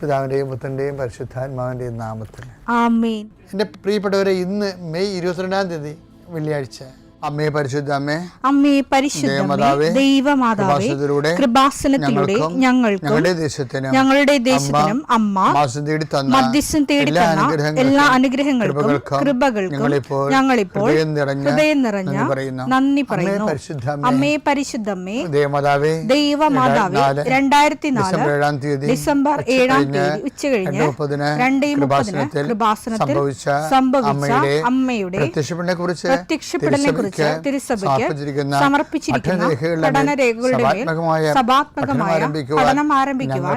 പിതാവിൻ്റെയും പുത്രൻ്റെയും പരിശുദ്ധാത്മാവിൻ്റെയും നാമത്തിൽ ആമേൻ. എൻ്റെ പ്രിയപ്പെട്ടവരെ, ഇന്ന് മെയ് 22-ാം തീയതി വെള്ളിയാഴ്ച. അമ്മേ പരിശുദ്ധ അമ്മേ, അമ്മേ പരിശുദ്ധമേ, ദൈവമാതാവേ, കൃപാസനത്തിലൂടെ ഞങ്ങൾക്കും ഞങ്ങളുടെ ദേശത്തിനും അമ്മ മധ്യസ്ഥം തേടി തന്ന എല്ലാ അനുഗ്രഹങ്ങൾക്കും കൃപകൾക്കും ഞങ്ങളിപ്പോൾ ഹൃദയം നിറഞ്ഞ നന്ദി പറയുന്നു. അമ്മേ പരിശുദ്ധമ്മേ, ദൈവമാതാവേ, 2004 ഡിസംബർ 7-ാം തീയതി ഉച്ചകഴിഞ്ഞ് 2:30 കൃപാസനത്തിൽ സംഭവിച്ച അമ്മയുടെ പ്രത്യക്ഷപ്പെടലിനെ കുറിച്ച് തിരുസഭയ്ക്ക് സമർപ്പിച്ചിരിക്കുന്ന പഠനരേഖകളുടെ മേൽ സഭാത്മകമായ പഠനം ആരംഭിക്കുവാൻ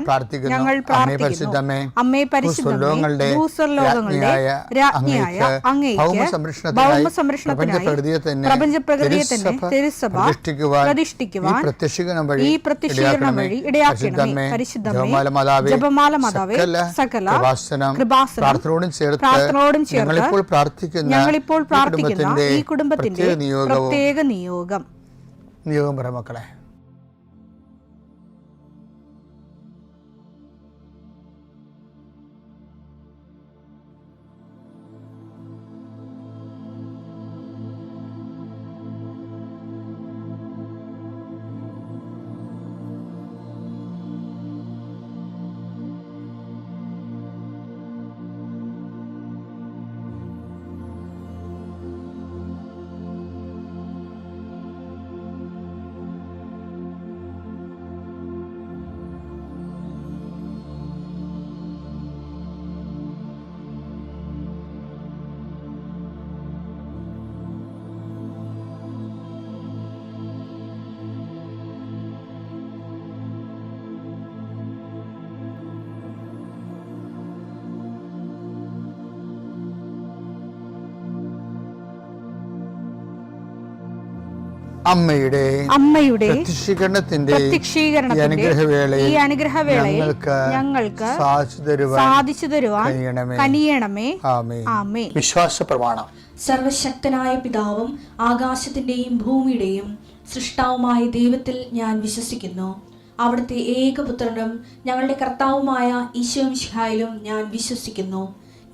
ഞങ്ങൾ പ്രാർത്ഥിക്കുന്നു. അമ്മേ പരിശുദ്ധമേ, ഭൂസ്വർലോകങ്ങളുടെ രാജ്ഞിയായ അങ്ങേയ്ക്ക് ഭൗമസംരക്ഷണത്തിനായി പ്രപഞ്ചപ്രകൃതിയെ തന്നെ തിരുസഭ പ്രതിഷ്ഠിക്കുവാൻ ഈ പ്രത്യക്ഷീകരണം വഴി ഇടയാക്കണമേ. പരിശുദ്ധമേ, ജപമാല മാതാവേ, സകല കൃപാസനം പ്രാർത്ഥനയോടും ചേർത്ത് ഞങ്ങളിപ്പോൾ പ്രാർത്ഥിക്കുന്ന ഈ കുടുംബത്തിന്റെ പ്രത്യേക നിയോഗം പറ മക്കളെ. അമ്മയുടെ പ്രത്യക്ഷീകരണത്തിന്റെ ഈ അനുഗ്രഹവേളയിൽ ഞങ്ങൾക്ക് സാധിച്ചു തരുവാൻ കനിയണമേ. ആമേൻ. വിശ്വാസ പ്രമാണം. സർവശക്തനായ പിതാവും ആകാശത്തിന്റെയും ഭൂമിയുടെയും സൃഷ്ടാവുമായ ദൈവത്തിൽ ഞാൻ വിശ്വസിക്കുന്നു. അവിടുത്തെ ഏകപുത്രനും ഞങ്ങളുടെ കർത്താവുമായ ഈശോ മിശിഹായിലും ഞാൻ വിശ്വസിക്കുന്നു.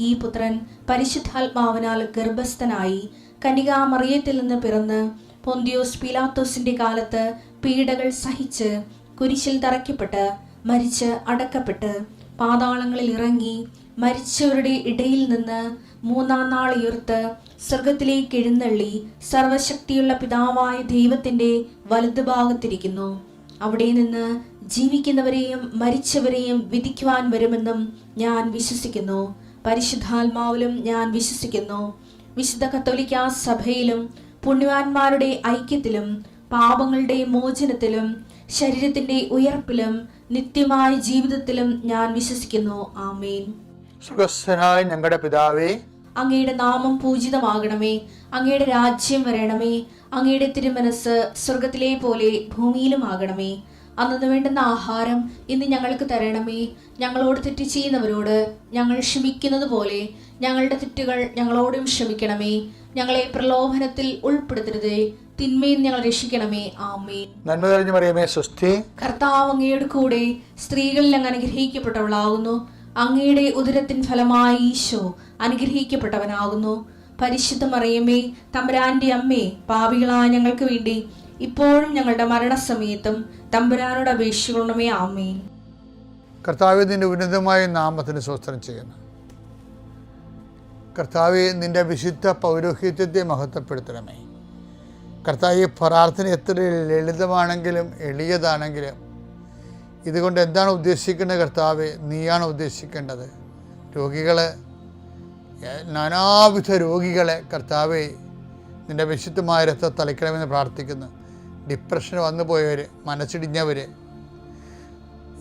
ഈ പുത്രൻ പരിശുദ്ധാത്മാവിനാൽ ഗർഭസ്ഥനായി കന്യകാമറിയത്തിൽ നിന്ന് പിറന്ന് പൊന്തിയോസ് പീലാത്തോസിന്റെ കാലത്ത് പീഡകൾ സഹിച്ച് കുരിശിൽ തറയ്ക്കപ്പെട്ട് മരിച്ച് അടക്കപ്പെട്ട് പാതാളങ്ങളിൽ ഇറങ്ങി മരിച്ചവരുടെ ഇടയിൽ നിന്ന് 3-ാം നാൾ ഉയർത്ത് സ്വർഗത്തിലേക്ക് എഴുന്നള്ളി സർവശക്തിയുള്ള പിതാവായ ദൈവത്തിന്റെ വലതുഭാഗത്തിരിക്കുന്നു. അവിടെ നിന്ന് ജീവിക്കുന്നവരെയും മരിച്ചവരെയും വിധിക്കുവാൻ വരുമെന്നും ഞാൻ വിശ്വസിക്കുന്നു. പരിശുദ്ധാത്മാവിലും ഞാൻ വിശ്വസിക്കുന്നു. വിശുദ്ധ കത്തോലിക്കാ സഭയിലും പുണ്യവാന്മാരുടെ ഐക്യത്തിലും പാപങ്ങളുടെ മോചനത്തിലും ശരീരത്തിന്റെ ഉയർപ്പിലും നിത്യമായ ജീവിതത്തിലും ഞാൻ വിശ്വസിക്കുന്നു. ആമേൻ. സുഖസ്ഥനായ ഞങ്ങളുടെ പിതാവേ, അങ്ങയുടെ നാമം പൂജിതമാകണമേ. അങ്ങയുടെ രാജ്യം വരണമേ. അങ്ങയുടെ തിരുമനസ് സ്വർഗത്തിലെ പോലെ ഭൂമിയിലും ആകണമേ. അന്നു വേണ്ടുന്ന ആഹാരം ഇന്ന് ഞങ്ങൾക്ക് തരണമേ. ഞങ്ങളോട് തെറ്റ് ചെയ്യുന്നവരോട് ഞങ്ങൾ ക്ഷമിക്കുന്നത് പോലെ ഞങ്ങളുടെ തെറ്റുകൾ ഞങ്ങളോടും ക്ഷമിക്കണമേ. ഞങ്ങളെ പ്രലോഭനത്തിൽ ഉൾപ്പെടുത്തരുതേ, തിന്മയിൽ ഞങ്ങൾ രക്ഷിക്കണമേ. ആമേൻ. നന്മ നിറഞ്ഞ മറിയമേ, സ്വസ്തി. കർത്താവ് അങ്ങയുടെ കൂടെ സ്ത്രീകളിൽ അങ്ങ് അനുഗ്രഹിക്കപ്പെട്ടവളാകുന്നു. അങ്ങയുടെ ഉദരത്തിൻ ഫലമായി ഈശോ അനുഗ്രഹിക്കപ്പെട്ടവനാകുന്നു. പരിശുദ്ധ മറിയമേ, തമ്പുരാന്റെ അമ്മേ, പാപികളായ ഞങ്ങൾക്ക് വേണ്ടി ഇപ്പോഴും ഞങ്ങളുടെ മരണസമയത്തും തമ്പുരാനോട് അപേക്ഷിക്കണമേ. ആമേൻ. കർത്താവേ, നിന്റെ ഉന്നതമായ നാമത്തിന് സ്തോത്രം ചെയ്യുന്നു. കർത്താവേ, നിന്റെ വിശുദ്ധ പൗരോഹിത്യത്തെ മഹത്വപ്പെടുത്തണമേ. കർത്താവേ, പ്രാർത്ഥന എത്ര ലളിതമാണെങ്കിലും എളിയതാണെങ്കിലും ഇതുകൊണ്ട് എന്താണ് ഉദ്ദേശിക്കേണ്ടത്? കർത്താവേ, നീയാണ് ഉദ്ദേശിക്കേണ്ടത്. നാനാവിധ രോഗികളെ കർത്താവേ നിന്റെ വിശുദ്ധമായ രക്തം തളിക്കണമെന്ന് പ്രാർത്ഥിക്കുന്നു. ഡിപ്രഷൻ വന്നു പോയവർ, മനസ്സിടിഞ്ഞവർ,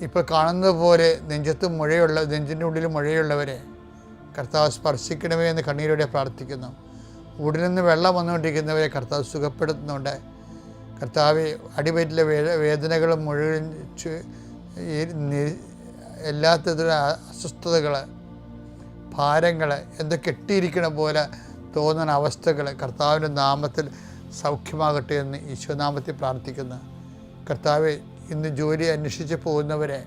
ഇപ്പോൾ കാണുന്നത് പോലെ നെഞ്ചിൻ്റെ ഉള്ളിൽ മുഴയുള്ളവരെ കർത്താവ് സ്പർശിക്കണമേ എന്ന് കണ്ണീരോടെ പ്രാർത്ഥിക്കുന്നു. ഉടലിൽ നിന്ന് വെള്ളം വന്നുകൊണ്ടിരിക്കുന്നവരെ കർത്താവ് സുഖപ്പെടുത്തുന്നുണ്ട്. കർത്താവ് അടിവയറ്റിലെ വേദനകളും മുഴുവൻ എല്ലാത്തരം അസ്വസ്ഥതകൾ, ഭാരങ്ങൾ, എന്തോ കെട്ടിയിരിക്കണ പോലെ തോന്നുന്ന അവസ്ഥകൾ കർത്താവിൻ്റെ നാമത്തിൽ സൗഖ്യമാകട്ടെ എന്ന് ഈശോനാമത്തിൽ പ്രാർത്ഥിക്കുന്നു. കർത്താവെ, ഇന്ന് ജോലി അന്വേഷിച്ച് പോകുന്നവരെ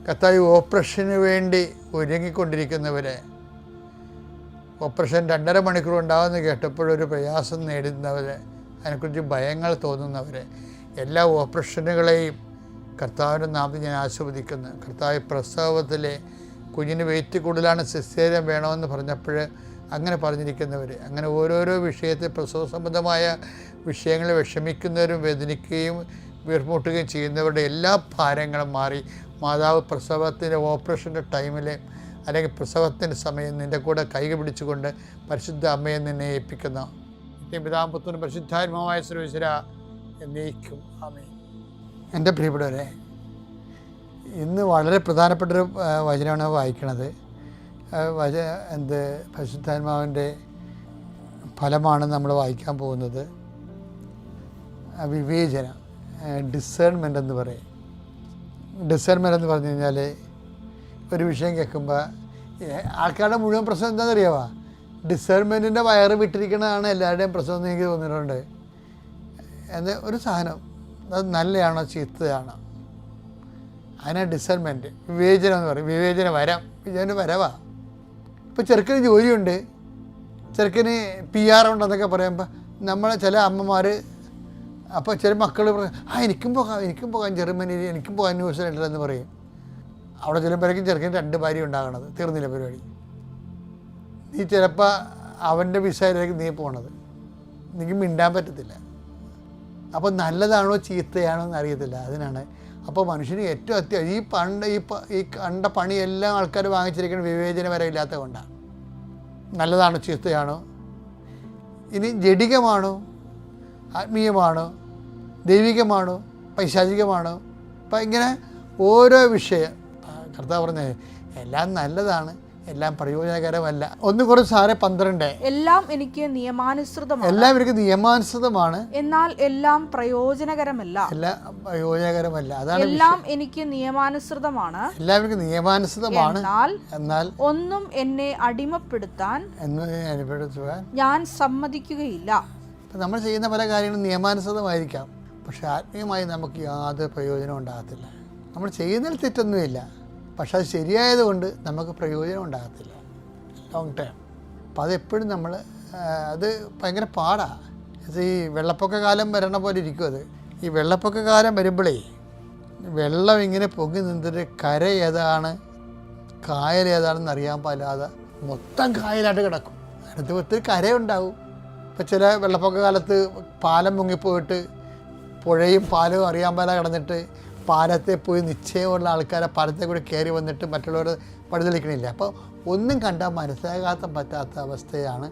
കർത്താവ് ഓപ്പറേഷന് വേണ്ടി ഒരുങ്ങിക്കൊണ്ടിരിക്കുന്നവരെ, ഓപ്പറേഷൻ 2.5 മണിക്കൂർ ഉണ്ടാകുമെന്ന് കേട്ടപ്പോഴൊരു പ്രയാസം നേടുന്നവരെ, അതിനെക്കുറിച്ച് ഭയങ്ങൾ തോന്നുന്നവരെ, എല്ലാ ഓപ്പറേഷനുകളെയും കർത്താവിൻ്റെ നാമത്തിൽ ഞാൻ ആശീർവദിക്കുന്നു. കർത്താവ് പ്രസവത്തിലെ കുഞ്ഞിന് വെയിറ്റ് കൂടുതലാണ്, സിസേറിയൻ വേണമെന്ന് പറഞ്ഞപ്പോൾ അങ്ങനെ പറഞ്ഞിരിക്കുന്നവർ, അങ്ങനെ ഓരോരോ വിഷയത്തിൽ പ്രസവ സംബന്ധമായ വിഷയങ്ങളിൽ വിഷമിക്കുന്നവരും വേദനിക്കുകയും വീർമുട്ടുകയും ചെയ്യുന്നവരുടെ എല്ലാ ഭാരങ്ങളും മാറി മാതാവ് പ്രസവത്തിൻ്റെ ഓപ്പറേഷൻ്റെ ടൈമിൽ അല്ലെങ്കിൽ പ്രസവത്തിൻ്റെ സമയം നിൻ്റെ കൂടെ കൈകൾ പിടിച്ചുകൊണ്ട് പരിശുദ്ധ അമ്മയെ നിന്നെ ഏൽപ്പിക്കുന്നു. പിതാവും പുത്രനും പരിശുദ്ധാത്മാവായ സർവ്വേശ്വര എന്നേക്കും ആമേൻ. എൻ്റെ പ്രിയപ്പെട്ടവരെ, ഇന്ന് വളരെ പ്രധാനപ്പെട്ടൊരു വചനമാണ് വായിക്കണത്. പരിശുദ്ധാത്മാവിൻ്റെ ഫലമാണ് നമ്മൾ വായിക്കാൻ പോകുന്നത്. വിവേചനം, ഡിസേൺമെൻ്റ് എന്ന് പറയും. ഡിസേൺമെൻ്റ് എന്ന് പറഞ്ഞു കഴിഞ്ഞാൽ ഒരു വിഷയം കേൾക്കുമ്പോൾ ആൾക്കാരുടെ മുഴുവൻ പ്രശ്നം എന്താണെന്ന് അറിയാമോ? ഡിസേൺമെൻറ്റിൻ്റെ വയറ് വിട്ടിരിക്കുന്നതാണ് എല്ലാവരുടെയും പ്രശ്നം എന്ന് എനിക്ക് തോന്നിയിട്ടുണ്ട്. ഒരു സാധനം അത് നല്ലതാണോ ചീത്തയാണോ, അതിനാ ഡിസേൺമെൻറ്റ്. വിവേചനം എന്ന് പറയും. വിവേചനം വരവാ. ഇപ്പോൾ ചെറുക്കന് ജോലിയുണ്ട്, ചെറുക്കന് PR ഉണ്ടെന്നൊക്കെ പറയുമ്പോൾ നമ്മളെ ചില അമ്മമാർ, അപ്പോൾ ചില മക്കൾ പറയും എനിക്കും പോകാം ജർമ്മനിയിൽ, എനിക്കും പോകാൻ ന്യൂസിലൻഡിൽ എന്ന് പറയും. അവിടെ ചെല്ലുമ്പോഴേക്കും ചെറുക്കന് 2 ഭാര്യ ഉണ്ടാകണത്, തീർന്നില്ല പരിപാടി. നീ ചിലപ്പോൾ അവൻ്റെ വിസയിലേക്ക് നീ പോകണത്, എനിക്ക് മിണ്ടാൻ പറ്റത്തില്ല. അപ്പോൾ നല്ലതാണോ ചീത്തയാണോ എന്ന് അറിയത്തില്ല. അതിനാണ് അപ്പോൾ മനുഷ്യന് ഏറ്റവും അത്യാവശ്യം ഈ കണ്ട പണിയെല്ലാം ആൾക്കാർ വാങ്ങിച്ചിരിക്കുന്ന വിവേചനം വരെ ഇല്ലാത്തത് കൊണ്ടാണ്. നല്ലതാണോ ചീത്തയാണോ, ഇനി ജഡികമാണോ ആത്മീയമാണോ ദൈവികമാണോ പൈശാചികമാണോ, അപ്പം ഇങ്ങനെ ഓരോ വിഷയം കർത്താവ് പറഞ്ഞത് എല്ലാം നല്ലതാണ്, എല്ലാം പ്രയോജനകരമല്ല. 1 കൊരിന്ത്യർ 12 എല്ലാം എനിക്ക് നിയമാനുസൃതമാണ്, എല്ലാം എനിക്ക് നിയമാനുസൃതമാണ്, എന്നാൽ എല്ലാം പ്രയോജനകരമല്ല. അതാണ് എല്ലാം എനിക്ക് നിയമാനുസൃതമാണ്, എല്ലാം എനിക്ക് നിയമാനുസൃതമാണ്, എന്നാൽ ഒന്നും എന്നെ അടിമപ്പെടുത്താൻ ഞാൻ സമ്മതിക്കുകയില്ല. നമ്മൾ ചെയ്യുന്ന പല കാര്യങ്ങളും നിയമാനുസൃതമായിരിക്കാം, പക്ഷെ ആത്മീയമായി നമുക്ക് യാതൊരു പ്രയോജനം ഉണ്ടാകത്തില്ല. നമ്മൾ ചെയ്യുന്നതിൽ തെറ്റൊന്നുമില്ല, പക്ഷെ അത് ശരിയായതുകൊണ്ട് നമുക്ക് പ്രയോജനം ഉണ്ടാകത്തില്ല ലോങ് ടൈം. അപ്പോൾ അതെപ്പോഴും അത് ഭയങ്കര പാടാണ്. ഈ വെള്ളപ്പൊക്ക കാലം വരണ പോലെ ഇരിക്കും അത്. ഈ വെള്ളപ്പൊക്ക കാലം വരുമ്പോഴേ വെള്ളം ഇങ്ങനെ പൊങ്ങി നിന്നിട്ട് കര ഏതാണ് കായൽ ഏതാണെന്ന് അറിയാൻ പാടില്ലാതെ മൊത്തം കായലായിട്ട് കിടക്കും. അടുത്ത് ഒത്തിരി കരയുണ്ടാവും. ഇപ്പോൾ ചില വെള്ളപ്പൊക്ക കാലത്ത് പാലം മുങ്ങിപ്പോയിട്ട് പുഴയും പാലവും അറിയാൻ പാല കിടന്നിട്ട് പാലത്തെ പോയി നിശ്ചയമുള്ള ആൾക്കാരെ പാലത്തെ കൂടി കയറി വന്നിട്ട് മറ്റുള്ളവർ വഴിതെളിക്കണില്ല. അപ്പോൾ ഒന്നും കണ്ടാൽ മനസ്സിലാകാത്ത പറ്റാത്ത അവസ്ഥയാണ്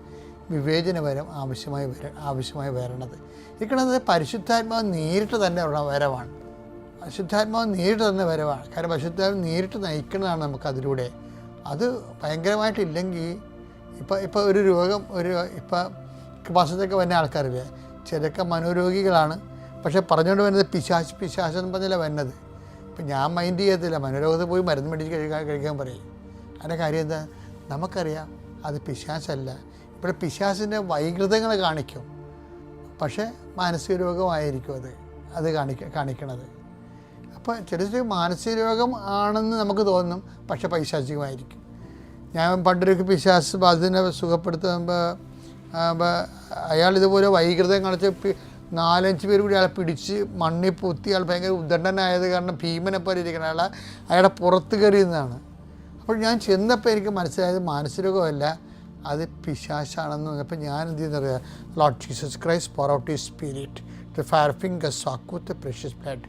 വിവേചനപരം ആവശ്യമായി വരണത്. ഇരിക്കണത് പരിശുദ്ധാത്മാവ് നേരിട്ട് തന്നെ ഉള്ള വരവാണ്. കാരണം പരിശുദ്ധാത്മാവ് നേരിട്ട് നയിക്കുന്നതാണ് നമുക്കതിലൂടെ. അത് ഭയങ്കരമായിട്ടില്ലെങ്കിൽ ഇപ്പോൾ ഒരു രോഗം ഇപ്പോൾ കൃപാസനത്തൊക്കെ വരുന്ന ആൾക്കാരില്ലേ, ചിലർക്ക് മനോരോഗികളാണ്, പക്ഷേ പറഞ്ഞുകൊണ്ട് വരുന്നത് പിശാചെന്ന് പറഞ്ഞല്ല വരുന്നത്. ഇപ്പം ഞാൻ മൈൻഡ് ചെയ്യത്തില്ല, മനോരോഗത്തിൽ പോയി മരുന്ന് മേടിച്ച് കഴിക്കാൻ പറയും. അതിൻ്റെ കാര്യം എന്താ, നമുക്കറിയാം അത് പിശാചല്ല. ഇവിടെ പിശാചിൻ്റെ വൈകൃതങ്ങൾ കാണിക്കും, പക്ഷേ മാനസിക രോഗമായിരിക്കും അത് കാണിക്കണത്. അപ്പോൾ ചില മാനസിക രോഗം ആണെന്ന് നമുക്ക് തോന്നും, പക്ഷേ പൈശാചികമായിരിക്കും. ഞാൻ പണ്ടൊരു പിശാച് ബാധിതനെ സുഖപ്പെടുത്തുമ്പോൾ അയാൾ ഇതുപോലെ വൈകൃതം കാണിച്ച് 4-5 പേര് കൂടി അയാളെ പിടിച്ച് മണ്ണിൽ പൊത്തി, അയാൾ ഭയങ്കര ഉദ്ദണ്ഡനായത് കാരണം ഭീമനെ പോലെ ഇരിക്കുന്ന അയാളുടെ പുറത്ത് കയറിയെന്നാണ്. അപ്പോൾ ഞാൻ ചെന്നപ്പോൾ എനിക്ക് മനസ്സിലായത് മാനസികരോഗമല്ല, അത് പിശാചാണെന്ന് പറഞ്ഞപ്പോൾ ഞാൻ എന്ത് ചെയ്യുന്നറിയാം, Lord Jesus Christ pour out his spirit, the fire finger soak with the precious blood,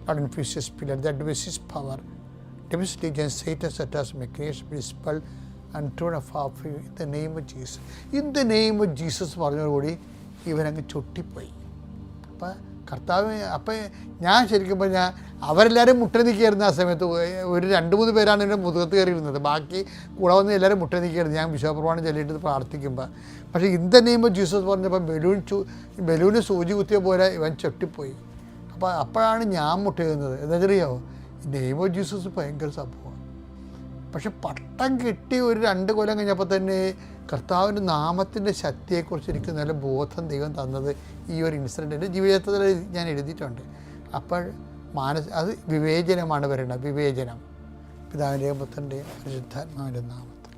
Lord infuse his spirit, that with his power, devil's legions, Satan, Satan, may creation be dispelled and torn off in the name of Jesus. In the name of Jesus പറഞ്ഞതോടുകൂടി ഇവരങ്ങ് ചൊട്ടിപ്പോയി. അപ്പം കർത്താവ് അപ്പം ഞാൻ ശരിക്കും പറഞ്ഞാൽ അവരെല്ലാവരും മുട്ട നിൽക്കുകയായിരുന്നു. ആ സമയത്ത് ഒരു 2-3 പേരാണ് എൻ്റെ മുതുകത്ത് കയറിയിരുന്നത്, ബാക്കി കൂടെ വന്ന് എല്ലാവരും മുട്ട നിൽക്കുകയായിരുന്നു ഞാൻ വിശ്വാസപ്രമാണം ചൊല്ലിയിട്ട് പ്രാർത്ഥിക്കുമ്പോൾ. പക്ഷേ in the name of Jesus പറഞ്ഞപ്പോൾ ബലൂന് സൂചി കുത്തിയ പോലെ ഇവൻ ചൊട്ടിപ്പോയി. അപ്പോഴാണ് ഞാൻ മുട്ട ചെയ്യുന്നത്. എന്താ അറിയാമോ, നെയിം ഓഫ് ജീസസ് ഭയങ്കര സംഭവമാണ്. പക്ഷെ പട്ടം കിട്ടി ഒരു 2 കൊല്ലം കഴിഞ്ഞപ്പോൾ തന്നെ കർത്താവിൻ്റെ നാമത്തിൻ്റെ ശക്തിയെക്കുറിച്ച് എനിക്ക് നല്ല ബോധം ദൈവം തന്നത് ഈ ഒരു ഇൻസിഡൻറ്റ് എൻ്റെ ജീവിതത്തിൽ ഞാൻ എഴുതിയിട്ടുണ്ട്. അപ്പോൾ അത് വിവേചനമാണ് വരുന്നത്. വിവേചനം പിതാവിൻ്റെയും പുത്രൻ്റെയും പരിശുദ്ധാത്മാവിൻ്റെ നാമത്തിൽ.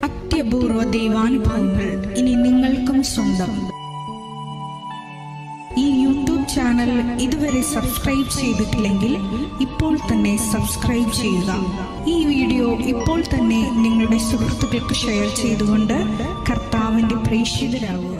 അത്യപൂർവ ദൈവാനുഭവങ്ങൾ ഇനി നിങ്ങൾക്കും സ്വന്തം. ഈ യൂട്യൂബ് ചാനൽ ഇതുവരെ സബ്സ്ക്രൈബ് ചെയ്തിട്ടില്ലെങ്കിൽ ഇപ്പോൾ തന്നെ സബ്സ്ക്രൈബ് ചെയ്യുക. ഈ വീഡിയോ ഇപ്പോൾ തന്നെ നിങ്ങളുടെ സുഹൃത്തുക്കൾക്ക് ഷെയർ ചെയ്തുകൊണ്ട് കർത്താവിൻ്റെ പ്രേക്ഷിതരാകുക.